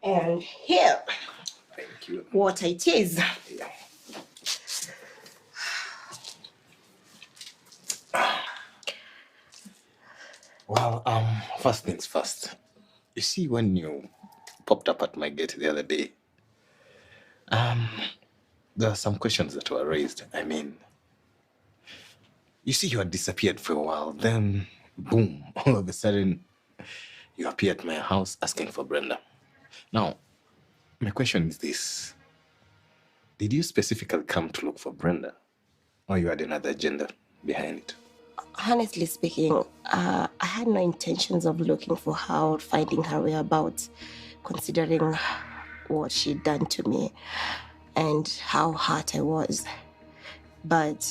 And here, thank you. Water it is. Yeah. Well, first things first. You see, when you popped up at my gate the other day, there are some questions that were raised. I mean, you see, you had disappeared for a while. Then, boom, all of a sudden, you appear at my house asking for Brenda. Now, my question is this. Did you specifically come to look for Brenda? Or you had another agenda behind it? Honestly speaking, I had no intentions of looking for her or finding her whereabouts, considering what she'd done to me and how hurt I was. But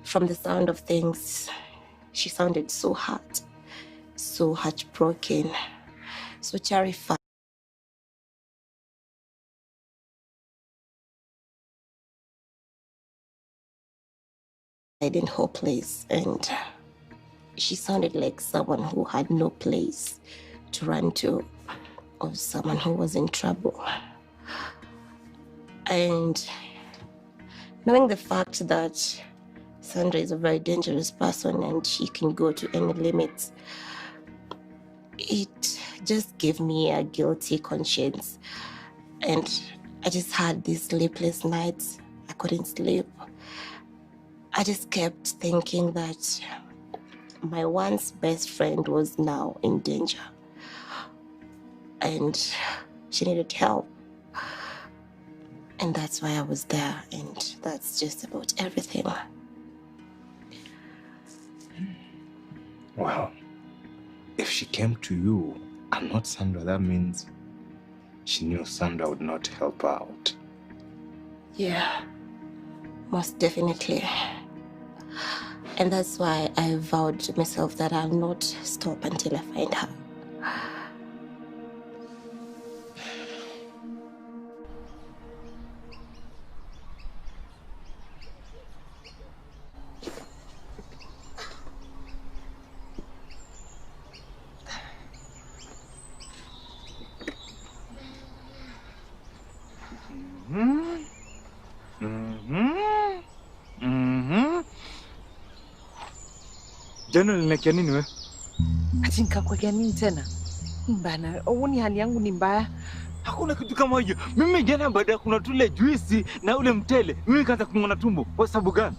from the sound of things, she sounded so hurt, so heartbroken, so terrified. In her place, and she sounded like someone who had no place to run to, or someone who was in trouble. And knowing the fact that Sandra is a very dangerous person and she can go to any limits, it just gave me a guilty conscience. And I just had these sleepless nights. I couldn't sleep. I just kept thinking that my once best friend was now in danger. And she needed help. And that's why I was there. And that's just about everything. Well, if she came to you and not Sandra, that means she knew Sandra would not help her out. Yeah, most definitely. And that's why I vowed to myself that I'll not stop until I find her. Jana nilekea nini wewe? Ati nikakwekea nini tena? Mbana, uoni hali yangu ni mbaya. Hakuna kitu kama hiyo. Mimi jana baada ya kuna tule juisi na ule mtele, mimi kaanza kung'ona tumbo. Kwa sababu gani?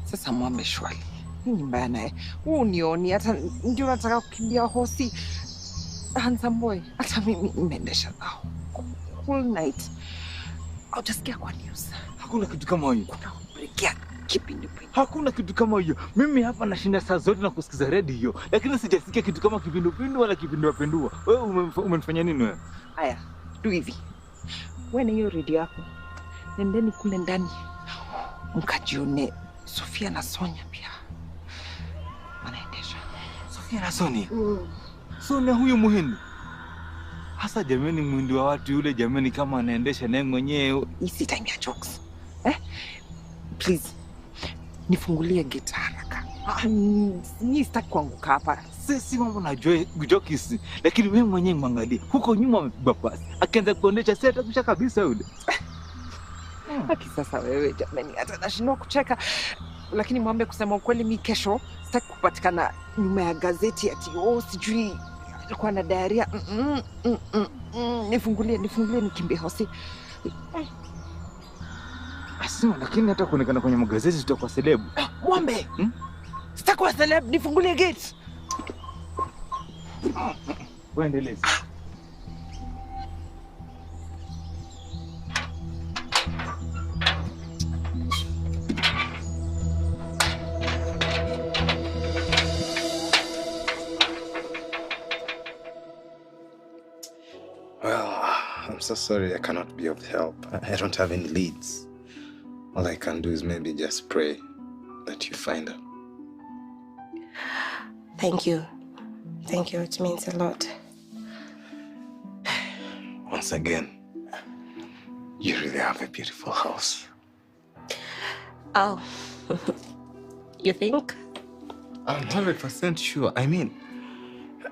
Sasa mwambe shwali. Nini mbaya naye? Unioni hata ndio nataka kukimbia hosi. Handsome boy, hata mimi nimeendesha nao. Whole night. Haujasikia kwa news. Hakuna kitu kama hiyo. Kuna breakia kipindupindu. Hakuna kitu kama hiyo. Mimi hapa nashinda saa zote na kusikiza radio, lakini sijasikia kitu kama kipindupindu wala kipindua. Wewe umenifanya nini wewe? Haya, do hivi. Wewe na hiyo radio yako. Nendeni kule ndani. Mkajione Sofia na Sonia pia. Wanaendesha. Sofia na Sonia? Sonia huyu muhindi. Hasa jamani, mwindi wa watu yule jamani, kama anaendesha naye mwenyewe. Isi time ya jokes. Please. Nifungulie gate haraka. Ni sitaki kuanguka hapa. Si mambo na jokes, lakini wewe mwenyewe mwangalie. Huko nyuma amepigwa pasi. Akaanza kuondesha si atakusha kabisa yule. Haki sasa wewe jamani, hata nashindwa kucheka. Lakini mwambe kusema ukweli, mimi kesho sitaki kupatikana nyuma ya gazeti ati sijui alikuwa na diarrhea. Nifungulie nikimbie hosi. Asema lakini hata kuonekana kwenye magazeti tutakuwa celeb. Mwambe. Sitaki kuwa celeb, nifungulie gate. Waendelee. Well, I'm so sorry I cannot be of help. I don't have any leads. All I can do is maybe just pray that you find her. Thank you. Thank you. It means a lot. Once again, you really have a beautiful house. Oh, you think? I'm 100% sure. I mean,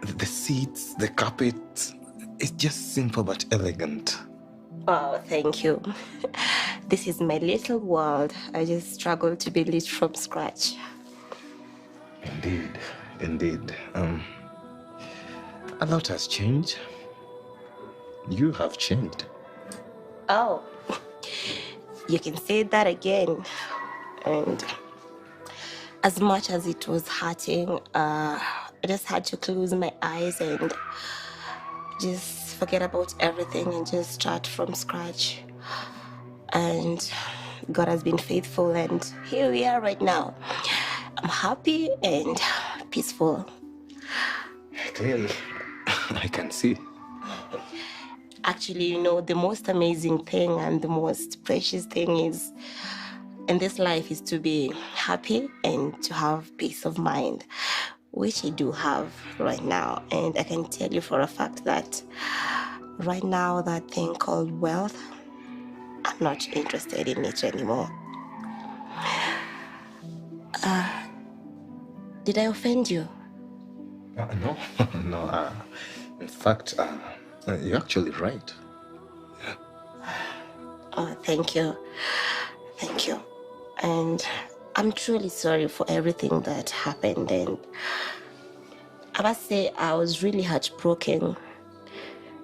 The seats, the carpet, it's just simple but elegant. Oh, thank you. This is my little world. I just struggle to build it from scratch. Indeed, indeed. A lot has changed. You have changed. Oh, you can say that again. And as much as it was hurting, I just had to close my eyes and just forget about everything and just start from scratch. And God has been faithful, and here we are right now. I'm happy and peaceful. Clearly, I can see. Actually, you know, the most amazing thing and the most precious thing is in this life is to be happy and to have peace of mind, which I do have right now. And I can tell you for a fact that right now, that thing called wealth, I'm not interested in it anymore. Did I offend you? No, no. In fact, you're actually right. Oh, thank you. Thank you. And I'm truly sorry for everything that happened. And I must say, I was really heartbroken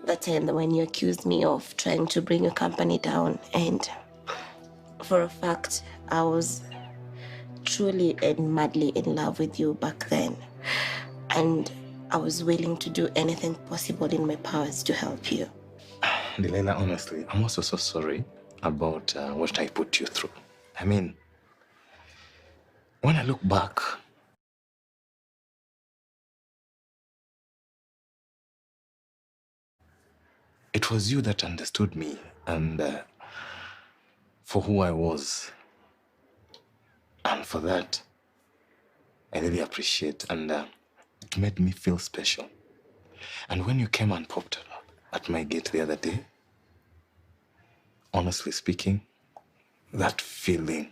that time when you accused me of trying to bring your company down. And for a fact, I was truly and madly in love with you back then. And I was willing to do anything possible in my powers to help you. Delilah, honestly, I'm also so sorry about what I put you through. I mean, when I look back, it was you that understood me and for who I was. And for that, I really appreciate, and it made me feel special. And when you came and popped up at my gate the other day, honestly speaking, that feeling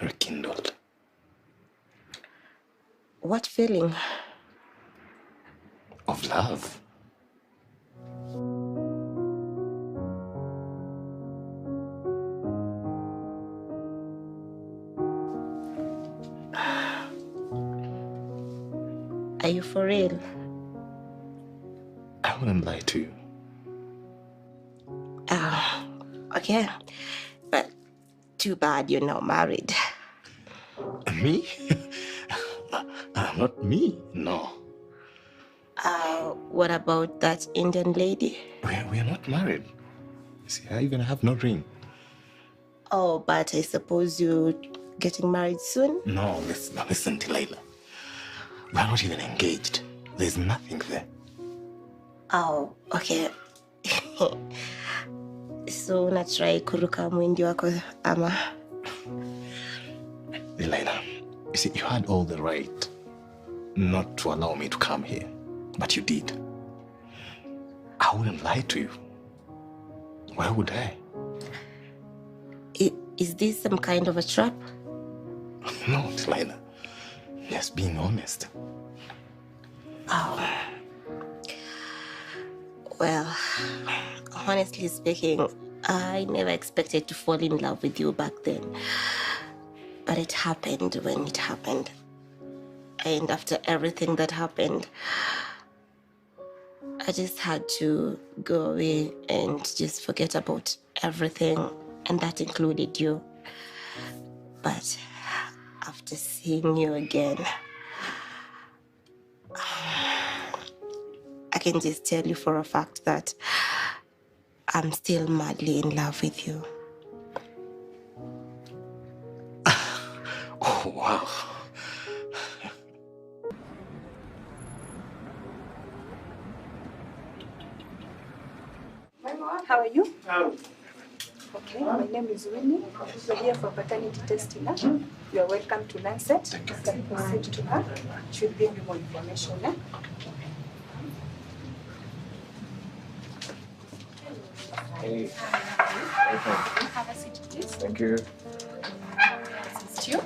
rekindled. What feeling? Of love. Are you for real? I wouldn't lie to you. Okay. But too bad you're not married. Me? Not me, no. What about that Indian lady? We are not married. See, I even have no ring. Oh, but I suppose you're getting married soon? No, listen, Delilah. We are not even engaged. There's nothing there. Oh, okay. So unatry kuruka mwindi wako ama? Delilah, you see, you had all the right not to allow me to come here, but you did. I wouldn't lie to you. Why would I? Is this some kind of a trap? No, Delilah. Just being honest. Oh. Well, honestly speaking, I never expected to fall in love with you back then. But it happened when it happened. And after everything that happened, I just had to go away and just forget about everything, and that included you. But after seeing you again, I can just tell you for a fact that I'm still madly in love with you. Oh, wow. How are you? Okay, my name is Winnie. We're here for paternity testing. You are welcome to Lancet. You can proceed to her. She'll give you more information. Hey. Have a seat, please. Thank you. Assist you.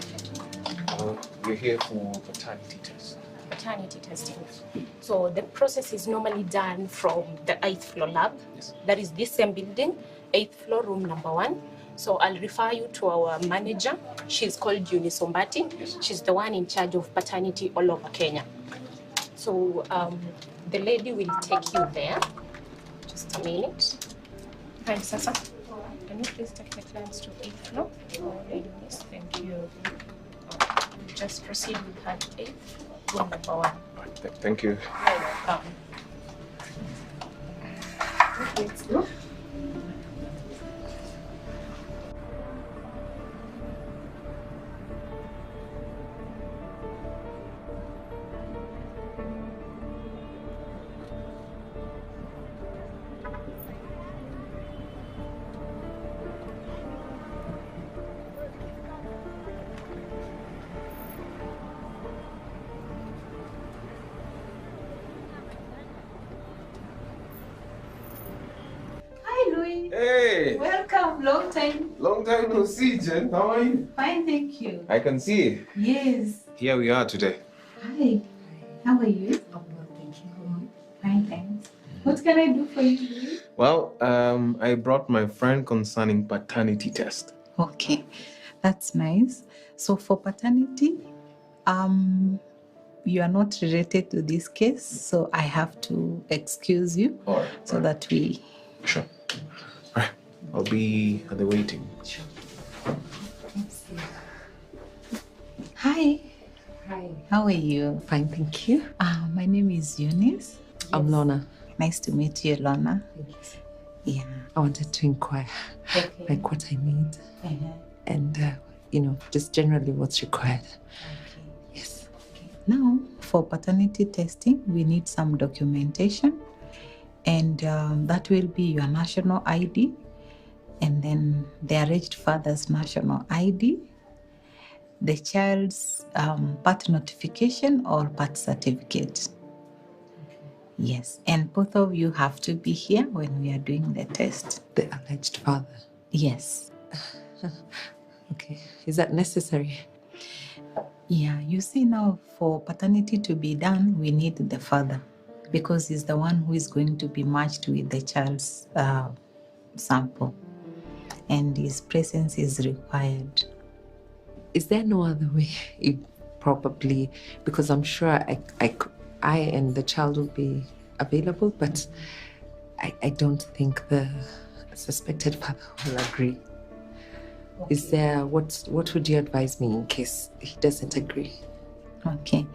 We're here for paternity test. Paternity testing. So the process is normally done from the 8th floor lab. Yes. That is this same building, 8th floor, room number 1. So I'll refer you to our manager. She's called Eunice Ombati. Yes. She's the one in charge of paternity all over Kenya. So the lady will take you there. Just a minute. Right, Sasa. Can you please take the clients to 8th floor? Eunice, thank you. Just proceed with her 8th, room number 1. Right, thank you. You're welcome. Let's go. Hi, Louis. Hey! Welcome. Long time. Long time no see, Jen. How are you? Fine, thank you. I can see. Yes. Here we are today. Hi. How are you? I'm well, thank you. Fine, thanks. What can I do for you, Louis? Well, I brought my friend concerning paternity test. Okay, that's nice. So for paternity, you are not related to this case, so I have to excuse you All right. so that we. Sure. All right. I'll be at the waiting. Hi. Hi. How are you? Fine, thank you. My name is Eunice. I'm Lorna. Nice to meet you, Lorna. Thank you. Yeah. I wanted to inquire, Okay. like what I need and, just generally what's required. Yes. Now, for paternity testing, we need some documentation, and that will be your national ID, and then the alleged father's national ID, the child's birth notification or birth certificate. Yes, and both of you have to be here when we are doing the test. The alleged father. Yes. Okay. Is that necessary? Yeah, you see now, for paternity to be done, we need the father because he's the one who is going to be matched with the child's sample, and his presence is required. Is there no other way? Probably, because I'm sure I and the child will be available, but I don't think the suspected father will agree. Is there, what would you advise me in case he doesn't agree? Okay.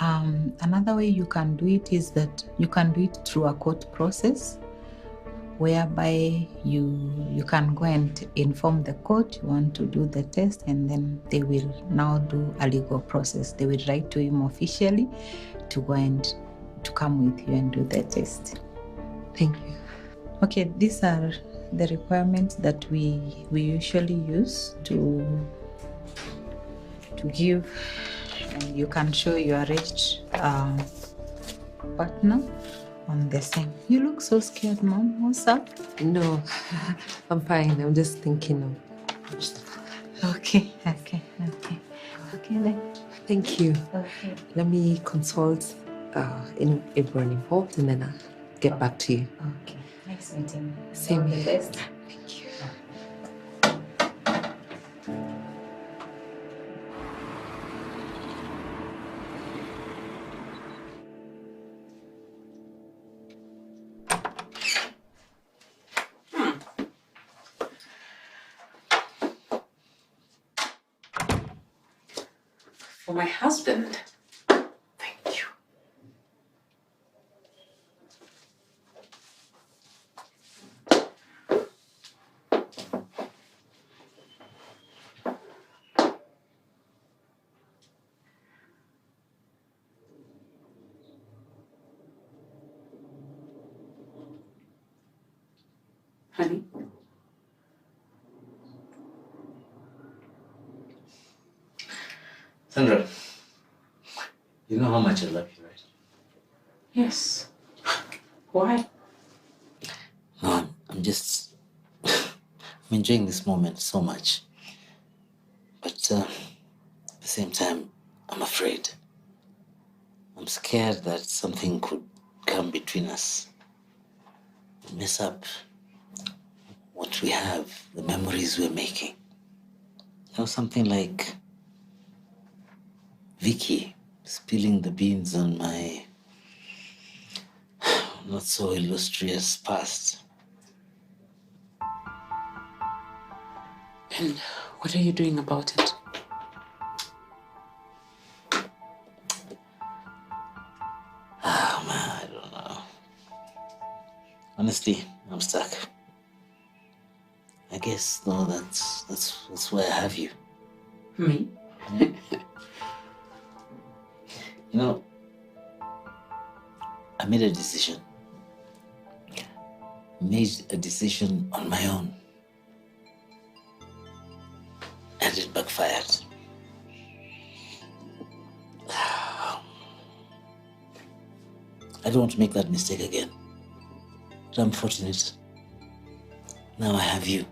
Another way you can do it is that you can do it through a court process, whereby you can go and inform the court you want to do the test, and then they will now do a legal process. They will write to him officially to go and to come with you and do the test. Thank you. Okay, these are the requirements that we usually use to give, and you can show your alleged partner on the same. You look so scared, Mom. What's up? No, I'm fine. I'm just thinking of. Okay then. Thank you. Okay. Let me consult everyone involved and then I'll get back to you. Okay. Nice meeting you. Same All the here. best. Thank you. For my husband. Thank you. Honey? Sandra, you know how much I love you, right? Yes. Why? No, I'm just... I'm enjoying this moment so much. But at the same time, I'm afraid. I'm scared that something could come between us, mess up what we have, the memories we're making. You know, something like Vicky spilling the beans on my not so illustrious past. And what are you doing about it? Oh man, I don't know. Honestly, I'm stuck. I guess no, that's why I have you. Me? You know, I made a decision. Made a decision on my own. And it backfired. I don't want to make that mistake again. But I'm fortunate. Now I have you.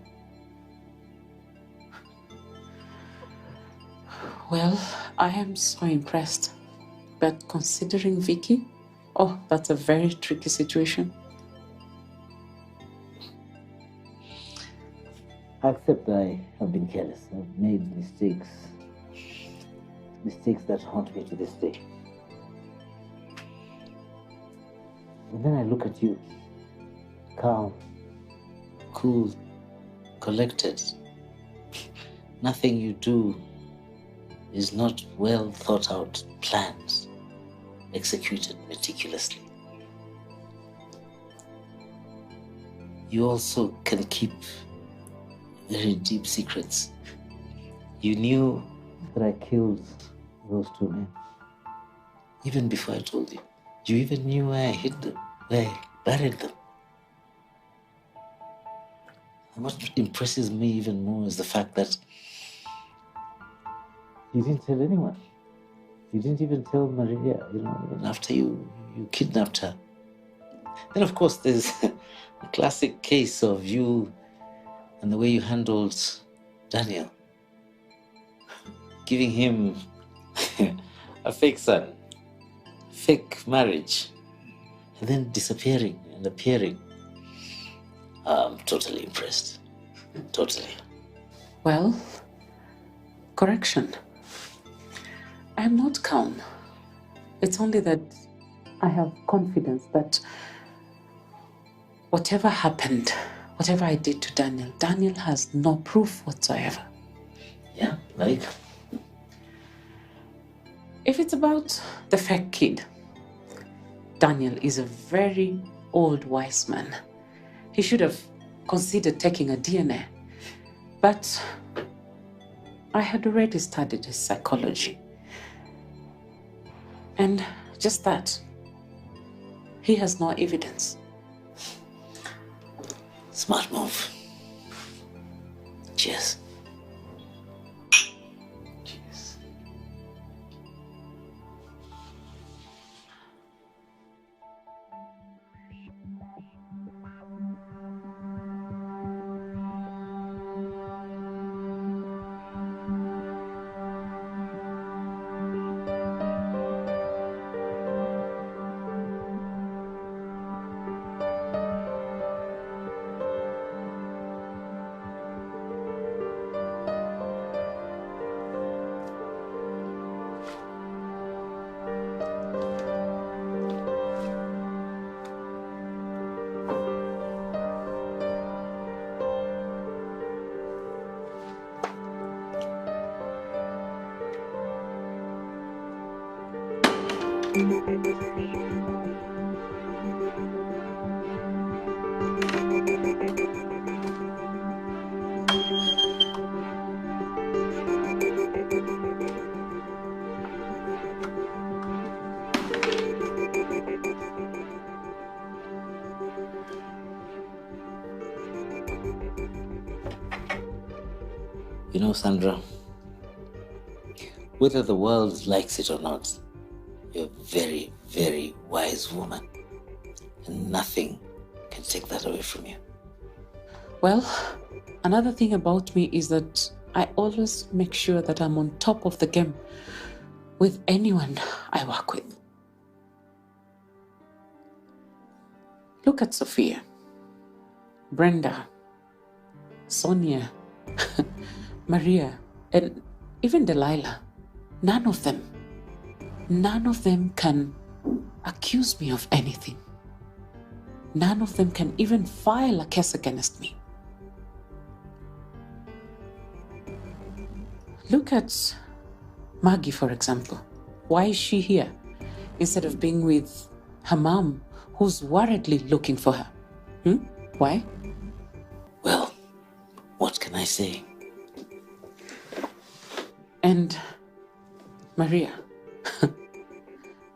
Well, I am so impressed. But considering Vicky, oh, that's a very tricky situation. I accept I have been careless. I've made mistakes. Mistakes that haunt me to this day. And then I look at you, calm, cool, collected. Nothing you do is not well thought out plans, executed meticulously. You also can keep very deep secrets. You knew that I killed those two men, even before I told you. You even knew where I hid them, where I buried them. And what impresses me even more is the fact that you didn't tell anyone. You didn't even tell Maria, you know, even after you kidnapped her. Then, of course, there's a classic case of you and the way you handled Daniel. Giving him a fake son, fake marriage, and then disappearing and appearing. I'm totally impressed. Totally. Well, correction. I am not calm. It's only that I have confidence that whatever happened, whatever I did to Daniel, Daniel has no proof whatsoever. Yeah, like? If it's about the fake kid, Daniel is a very old, wise man. He should have considered taking a DNA. But I had already studied his psychology. And just that, he has no evidence. Smart move. Cheers. Cheers. You know, Sandra, whether the world likes it or not, you're a very, very wise woman. And nothing can take that away from you. Well, another thing about me is that I always make sure that I'm on top of the game with anyone I work with. Look at Sophia, Brenda, Sonia, Maria, and even Delilah. None of them can accuse me of anything. None of them can even file a case against me. Look at Maggie, for example. Why is she here instead of being with her mom, who's worriedly looking for her? Why? Well, what can I say? And Maria,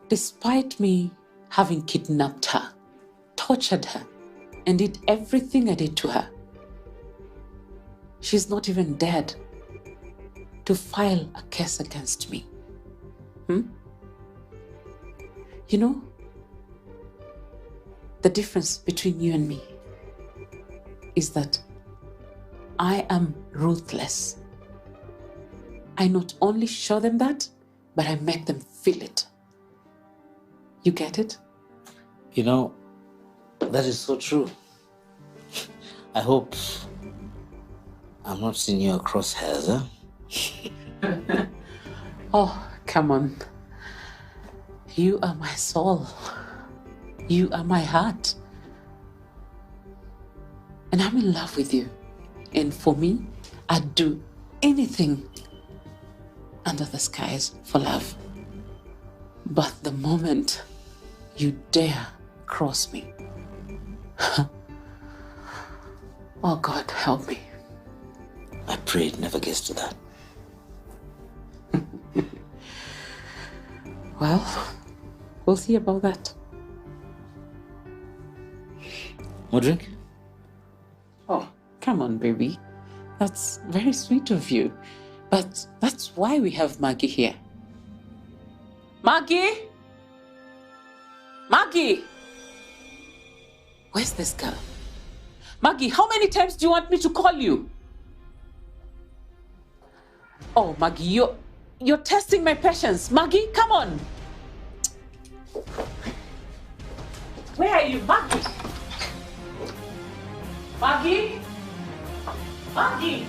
despite me having kidnapped her, tortured her, and did everything I did to her, she's not even dared to file a case against me. You know, the difference between you and me is that I am ruthless. I not only show them that, but I make them feel it. You get it? You know, that is so true. I hope I'm not seeing your crosshairs, huh? Oh, come on. You are my soul. You are my heart. And I'm in love with you. And for me, I'd do anything under the skies for love. But the moment you dare cross me, oh God, help me. I pray it never gets to that. Well, we'll see about that. More drink? Oh, come on, baby. That's very sweet of you. But that's why we have Maggie here. Maggie? Maggie! Where's this girl? Maggie, how many times do you want me to call you? Oh, Maggie, you're testing my patience. Maggie, come on. Where are you, Maggie? Maggie? Maggie?